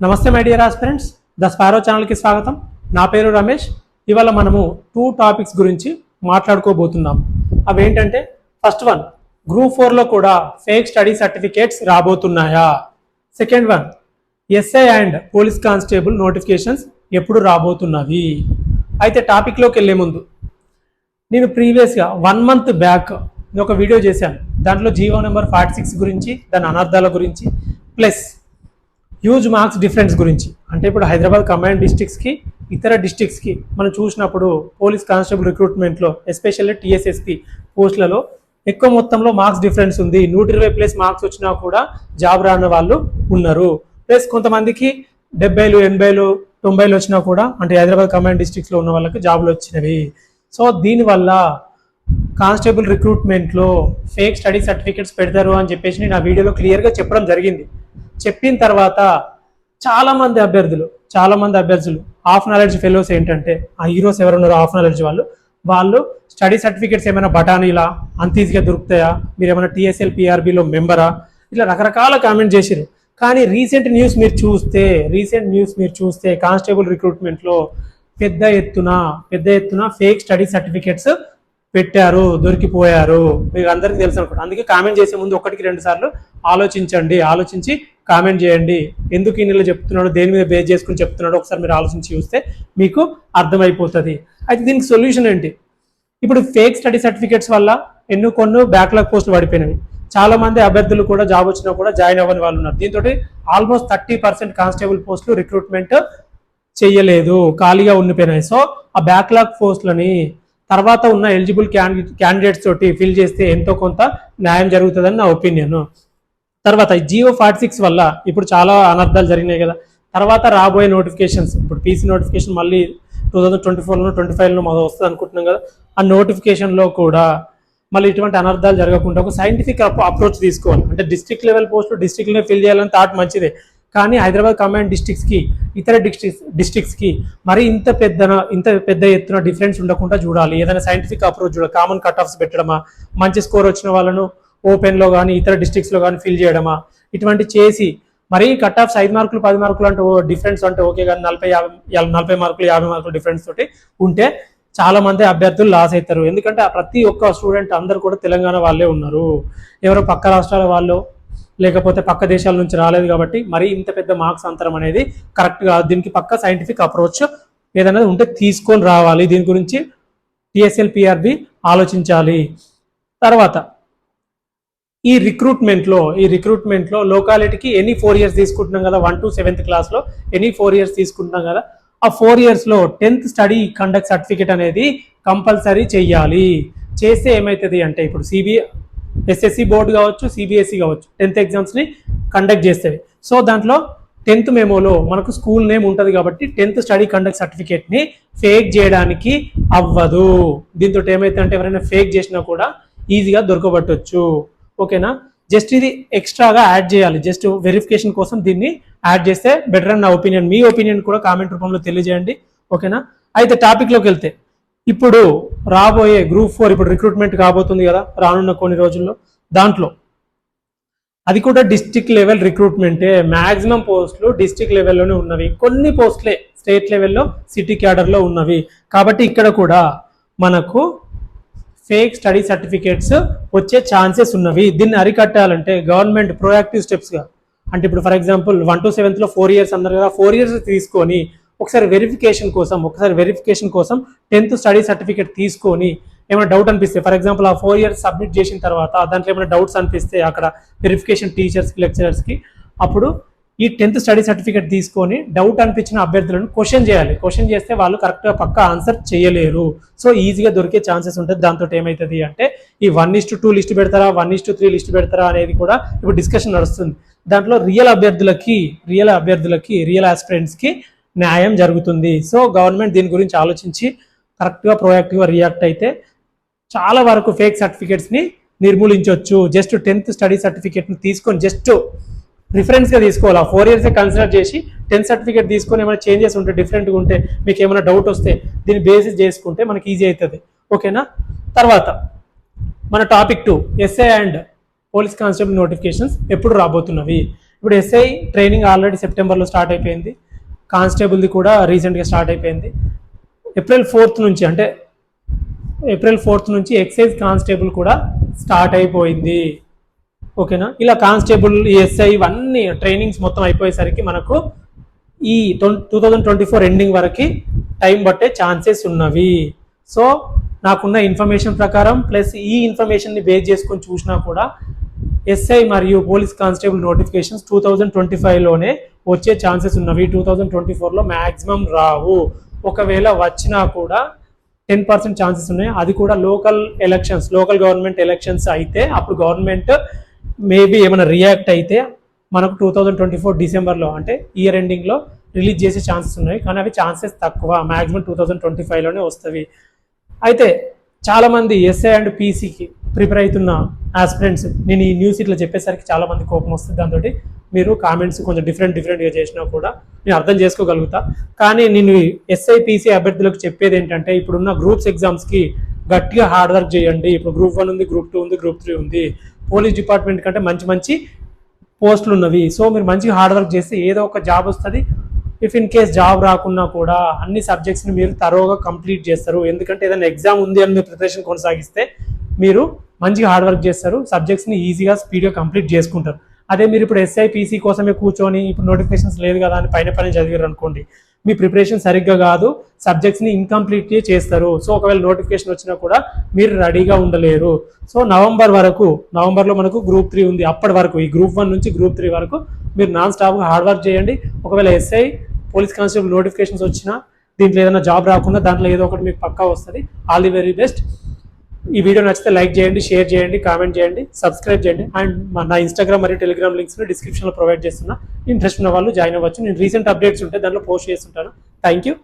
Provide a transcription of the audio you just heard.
నమస్తే my dear aspirants, the sparrow ఛానల్కి స్వాగతం. నా పేరు రమేష్. ఇవాళ మనము 2 టాపిక్స్ గురించి మాట్లాడుకోబోతున్నాం. అవేంటంటే ఫస్ట్ వన్, గ్రూప్ 4లో కూడా ఫేక్ స్టడీ సర్టిఫికేట్స్ రాబోతున్నాయా? Second one, SI and police constable notifications ఎప్పుడు రాబోతున్నవి? అయితే టాపిక్లోకి వెళ్ళే ముందు నేను ప్రీవియస్గా 1 మంత్ బ్యాక్ ఒక వీడియో చేశాను. దాంట్లో జీవో నెంబర్ 46 గురించి, దాని అనర్థాల గురించి, ప్లస్ హ్యూజ్ మార్క్స్ డిఫరెన్స్ గురించి. అంటే ఇప్పుడు హైదరాబాద్ కంబైన్డ్ డిస్ట్రిక్ట్స్కి ఇతర డిస్ట్రిక్ట్స్కి మనం చూసినప్పుడు పోలీస్ కానిస్టేబుల్ రిక్రూట్మెంట్లో ఎస్పెషల్లీ టీఎస్ఎస్పీ పోస్టులలో ఎక్కువ మొత్తంలో మార్క్స్ డిఫరెన్స్ ఉంది. 120+ మార్క్స్ వచ్చినా కూడా జాబ్ రాని వాళ్ళు ఉన్నారు. ప్లస్ కొంతమందికి 70, 80, 90 వచ్చినా కూడా, అంటే హైదరాబాద్ కంబైన్డ్ డిస్ట్రిక్ట్స్లో ఉన్న వాళ్ళకి జాబులు వచ్చినవి. సో దీనివల్ల కానిస్టేబుల్ రిక్రూట్మెంట్లో ఫేక్ స్టడీ సర్టిఫికేట్స్ పెడతారు అని చెప్పేసి నేను ఆ వీడియోలో క్లియర్గా చెప్పడం జరిగింది. చెప్పిన తర్వాత చాలామంది అభ్యర్థులు హాఫ్ నాలెడ్జ్ ఫెలోస్ ఏంటంటే ఆ హీరోస్ ఎవరున్నారో హాఫ్ నాలెడ్జ్ వాళ్ళు స్టడీ సర్టిఫికేట్స్ ఏమైనా బఠానీలా అంత ఈజీగా దొరుకుతాయా, మీరు ఏమైనా టీఎస్ఎల్ పిఆర్బిలో మెంబరా, ఇట్లా రకరకాల కామెంట్ చేశారు. కానీ రీసెంట్ న్యూస్ మీరు చూస్తే కానిస్టేబుల్ రిక్రూట్మెంట్లో పెద్ద ఎత్తున ఫేక్ స్టడీ సర్టిఫికేట్స్ పెట్టారు, దొరికిపోయారు. మీకు అందరికీ తెలుసు అనుకుంటా. అందుకే కామెంట్ చేసే ముందు 1-2 సార్లు ఆలోచించి కామెంట్ చేయండి. ఎందుకు ఈ నెల చెప్తున్నాడు, దేని మీద బేస్ చేసుకుని చెప్తున్నాడు, ఒకసారి మీరు ఆలోచించి చూస్తే మీకు అర్థమైపోతుంది. అయితే దీనికి సొల్యూషన్ ఏంటి? ఇప్పుడు ఫేక్ స్టడీ సర్టిఫికేట్స్ వల్ల కొన్ని బ్యాక్లాగ్ పోస్టులు పడిపోయినవి. చాలా మంది అభ్యర్థులు కూడా జాబ్ వచ్చినా కూడా జాయిన్ అవ్వని వాళ్ళు ఉన్నారు. దీంతో ఆల్మోస్ట్ 30% కానిస్టేబుల్ పోస్టులు రిక్రూట్మెంట్ చేయలేదు, ఖాళీగా ఉండిపోయినాయి. సో ఆ బ్యాక్లాగ్ పోస్టులని తర్వాత ఉన్న ఎలిజిబుల్ క్యాండిడేట్స్ తోటి ఫిల్ చేస్తే ఎంతో కొంత న్యాయం జరుగుతుందని నా ఒపీనియన్. తర్వాత జీవో 46 వల్ల ఇప్పుడు చాలా అనర్థాలు జరిగినాయి కదా. తర్వాత రాబోయే నోటిఫికేషన్స్, ఇప్పుడు పీసీ నోటిఫికేషన్ మళ్ళీ 2024లో 25లో మాకు వస్తుంది అనుకుంటున్నాం కదా. ఆ నోటిఫికేషన్లో కూడా మళ్ళీ ఇటువంటి అనర్థాలు జరగకుండా ఒక సైంటిఫిక్ అప్రోచ్ తీసుకోవాలి. అంటే డిస్ట్రిక్ట్ లెవెల్ పోస్టులు డిస్ట్రిక్ట్లోనే ఫిల్ చేయాలని థాట్ మంచిదే, కానీ హైదరాబాద్ కంబైన్డ్ డిస్ట్రిక్ట్స్కి ఇతర డిస్ట్రిక్ట్స్కి మరి ఇంత పెద్ద ఎత్తున డిఫరెన్స్ ఉండకుండా చూడాలి. ఏదైనా సైంటిఫిక్ అప్రోచ్ చూడాలి. కామన్ కట్ ఆఫ్స్ పెట్టడమా, మంచి స్కోర్ వచ్చిన వాళ్ళను ఓపెన్లో కానీ ఇతర డిస్ట్రిక్ట్స్లో కానీ ఫిల్ చేయడమా, ఇటువంటి చేసి మరీ కట్ ఆఫ్స్ 5 మార్కులు 10 మార్కులు అంటే డిఫరెన్స్ అంటే ఓకే, కానీ 40 మార్కులు 50 మార్కులు డిఫరెన్స్ తోటి ఉంటే చాలా మంది అభ్యర్థులు లాస్ అవుతారు. ఎందుకంటే ప్రతి ఒక్క స్టూడెంట్ అందరు కూడా తెలంగాణ వాళ్ళే ఉన్నారు, ఎవరో పక్క రాష్ట్రాల వాళ్ళు లేకపోతే పక్క దేశాల నుంచి రాలేదు. కాబట్టి మరి ఇంత పెద్ద మార్క్స్ అంతరం అనేది కరెక్ట్ కాదు. దీనికి పక్క సైంటిఫిక్ అప్రోచ్ ఏదైనా ఉంటే తీసుకొని రావాలి. దీని గురించి టిఎస్ఎల్ పిఆర్బి ఆలోచించాలి. తర్వాత ఈ రిక్రూట్మెంట్లో లోకాలిటీకి ఎనీ 4 years తీసుకుంటున్నాం కదా. 1 to 7th క్లాస్లో ఎనీ 4 years తీసుకుంటున్నాం కదా. ఆ 4 yearsలో 10th స్టడీ కండక్ట్ సర్టిఫికేట్ అనేది కంపల్సరీ చెయ్యాలి. చేస్తే ఏమవుతుంది అంటే ఇప్పుడు ఎస్ఎస్సి బోర్డు కావచ్చు, సిబిఎస్ఈ కావచ్చు, 10th ఎగ్జామ్స్ని కండక్ట్ చేస్తుంది. సో దాంట్లో 10th మెమోలో మనకు స్కూల్ నేమ్ ఉంటుంది కాబట్టి 10th స్టడీ కండక్ట్ సర్టిఫికేట్ని ఫేక్ చేయడానికి అవ్వదు. దీంతో ఏమైతే అంటే ఎవరైనా ఫేక్ చేసినా కూడా ఈజీగా దొరకబట్టవచ్చు. ఓకేనా? జస్ట్ ఇది ఎక్స్ట్రాగా యాడ్ చేయాలి, జస్ట్ వెరిఫికేషన్ కోసం దీన్ని యాడ్ చేస్తే బెటర్ అని నా ఒపీనియన్. మీ ఒపీనియన్ కూడా కామెంట్ రూపంలో తెలియజేయండి. ఓకేనా? అయితే టాపిక్లోకి వెళ్తే ఇప్పుడు రాబోయే గ్రూప్ 4 ఇప్పుడు రిక్రూట్మెంట్ కాబోతుంది కదా రానున్న కొన్ని రోజుల్లో. దాంట్లో అది కూడా డిస్ట్రిక్ట్ లెవెల్ రిక్రూట్మెంటే. మ్యాక్సిమం పోస్టులు డిస్ట్రిక్ట్ లెవెల్లోనే ఉన్నవి, కొన్ని పోస్టులే స్టేట్ లెవెల్లో సిటీ క్యాడర్లో ఉన్నవి. కాబట్టి ఇక్కడ కూడా మనకు ఫేక్ స్టడీ సర్టిఫికేట్స్ వచ్చే ఛాన్సెస్ ఉన్నవి. దీన్ని అరికట్టాలంటే గవర్నమెంట్ ప్రోయాక్టివ్ స్టెప్స్గా, అంటే ఇప్పుడు ఫర్ ఎగ్జాంపుల్ 1 to 7thలో 4 years అన్నారు కదా, 4 years తీసుకొని ఒకసారి వెరిఫికేషన్ కోసం 10th స్టడీ సర్టిఫికేట్ తీసుకొని ఏమైనా డౌట్ అనిపిస్తే, ఫర్ ఎగ్జాంపుల్ ఆ 4 years సబ్మిట్ చేసిన తర్వాత దాంట్లో ఏమైనా డౌట్స్ అనిపిస్తే అక్కడ వెరిఫికేషన్ టీచర్స్కి లెక్చరర్స్కి అప్పుడు ఈ 10th స్టడీ సర్టిఫికేట్ తీసుకొని డౌట్ అనిపించిన అభ్యర్థులను క్వశ్చన్ చేయాలి. క్వశ్చన్ చేస్తే వాళ్ళు కరెక్ట్గా పక్కా ఆన్సర్ చేయలేరు. సో ఈజీగా దొరికే ఛాన్సెస్ ఉంటుంది. దాంతో ఏమవుతుంది అంటే ఈ 1:2 లిస్ట్ పెడతారా, 1:3 లిస్ట్ పెడతారా అనేది కూడా ఇప్పుడు డిస్కషన్ నడుస్తుంది. దాంట్లో రియల్ ఆస్పిరెంట్స్కి న్యాయం జరుగుతుంది. సో గవర్నమెంట్ దీని గురించి ఆలోచించి కరెక్ట్గా ప్రోయాక్టివ్గా రియాక్ట్ అయితే చాలా వరకు ఫేక్ సర్టిఫికేట్స్ని నిర్మూలించవచ్చు. జస్ట్ 10th స్టడీ సర్టిఫికేట్ని తీసుకొని జస్ట్ రిఫరెన్స్గా తీసుకోవాలి. ఆ 4 years కన్సిడర్ చేసి 10th సర్టిఫికేట్ తీసుకొని ఏమైనా చేంజెస్ ఉంటే, డిఫరెంట్గా ఉంటే, మీకు ఏమైనా డౌట్ వస్తే దీన్ని బేసిస్ చేసుకుంటే మనకి ఈజీ అవుతుంది. ఓకేనా? తర్వాత మన topic 2 SI and police constable notifications ఎప్పుడు రాబోతున్నవి? ఇప్పుడు ఎస్ఐ ట్రైనింగ్ ఆల్రెడీ సెప్టెంబర్లో స్టార్ట్ అయిపోయింది, కానిస్టేబుల్ది కూడా రీసెంట్గా స్టార్ట్ అయిపోయింది. ఏప్రిల్ 4th నుంచి అంటే ఏప్రిల్ 4th నుంచి ఎక్సైజ్ కానిస్టేబుల్ కూడా స్టార్ట్ అయిపోయింది. ఓకేనా, ఇలా కానిస్టేబుల్ ఎస్ఐ ఇవన్నీ ట్రైనింగ్స్ మొత్తం అయిపోయేసరికి మనకు ఈ 2024 ఎండింగ్ వరకు టైం పట్టే ఛాన్సెస్ ఉన్నవి. సో నాకున్న ఇన్ఫర్మేషన్ ప్రకారం ప్లస్ ఈ ఇన్ఫర్మేషన్ని బేస్ చేసుకొని చూసినా కూడా ఎస్ఐ మరియు పోలీస్ కానిస్టేబుల్ నోటిఫికేషన్స్ 2025లోనే వచ్చే ఛాన్సెస్ ఉన్నవి. 2024లో మ్యాక్సిమం రావు. ఒకవేళ వచ్చినా కూడా 10% ఛాన్సెస్ ఉన్నాయి. అది కూడా లోకల్ గవర్నమెంట్ ఎలక్షన్స్ అయితే అప్పుడు గవర్నమెంట్ మేబీ ఏమైనా రియాక్ట్ అయితే మనకు 2024 డిసెంబర్లో అంటే ఇయర్ ఎండింగ్లో రిలీజ్ చేసే ఛాన్సెస్ ఉన్నాయి. కానీ అవి ఛాన్సెస్ తక్కువ, మ్యాక్సిమం 2025లోనే వస్తుంది. అయితే చాలామంది ఎస్ఐ అండ్ పీసీకి ప్రిపేర్ అవుతున్న ఆస్పిరెంట్స్ నేను ఈ న్యూస్ ఇట్లా చెప్పేసరికి చాలామంది కోపం వస్తుంది. దాంతో మీరు కామెంట్స్ కొంచెం డిఫరెంట్గా చేసినా కూడా నేను అర్థం చేసుకోగలుగుతా. కానీ నేను ఎస్ఐ పీసీ అభ్యర్థులకు చెప్పేది ఏంటంటే ఇప్పుడున్న గ్రూప్స్ ఎగ్జామ్స్కి గట్టిగా హార్డ్ వర్క్ చేయండి. ఇప్పుడు గ్రూప్ 1 ఉంది, గ్రూప్ 2 ఉంది, గ్రూప్ 3 ఉంది. పోలీస్ డిపార్ట్మెంట్ కంటే మంచి పోస్టులు ఉన్నవి. సో మీరు మంచిగా హార్డ్ వర్క్ చేస్తే ఏదో ఒక జాబ్ వస్తుంది. ఇఫ్ ఇన్ కేస్ జాబ్ రాకున్నా కూడా అన్ని సబ్జెక్ట్స్ని మీరు తరోగా కంప్లీట్ చేస్తారు. ఎందుకంటే ఏదైనా ఎగ్జామ్ ఉంది అని మీరు ప్రిపరేషన్ కొనసాగిస్తే మీరు మంచిగా హార్డ్ వర్క్ చేస్తారు, సబ్జెక్ట్స్ని ఈజీగా స్పీడ్గా కంప్లీట్ చేసుకుంటారు. అదే మీరు ఇప్పుడు ఎస్ఐ పీసీ కోసమే కూర్చొని ఇప్పుడు నోటిఫికేషన్స్ లేదు కదా అని పైన చదివారు అనుకోండి, మీ ప్రిపరేషన్ సరిగ్గా కాదు, సబ్జెక్ట్స్ని ఇన్కంప్లీట్గా చేస్తారు. సో ఒకవేళ నోటిఫికేషన్ వచ్చినా కూడా మీరు రెడీగా ఉండలేరు. సో నవంబర్లో మనకు గ్రూప్ 3 ఉంది. అప్పటి వరకు ఈ గ్రూప్ 1 నుంచి గ్రూప్ 3 వరకు మీరు నాన్ స్టాప్గా హార్డ్ వర్క్ చేయండి. ఒకవేళ ఎస్ఐ పోలీస్ కానిస్టేబుల్ నోటిఫికేషన్స్ వచ్చినా దీంట్లో ఏదైనా జాబ్ రాకుండా దాంట్లో ఏదో ఒకటి మీకు పక్కా వస్తుంది. All the very best. ఈ వీడియో నచ్చితే లైక్ చేయండి, షేర్ చేయండి, కామెంట్ చేయండి, సబ్స్క్రైబ్ చేయండి. అండ్ నా ఇన్స్టాగ్రామ్ మరియు టెలిగ్రామ్ లింక్స్ని డిస్క్రిప్షన్లో ప్రొవైడ్ చేస్తున్నా. ఇంట్రెస్ట్ ఉన్న వాళ్ళు జాయిన్ అవ్వచ్చు. నేను రీసెంట్ అప్డేట్స్ ఉంటే దాంట్లో పోస్ట్ చేస్తుంటాను. Thank you.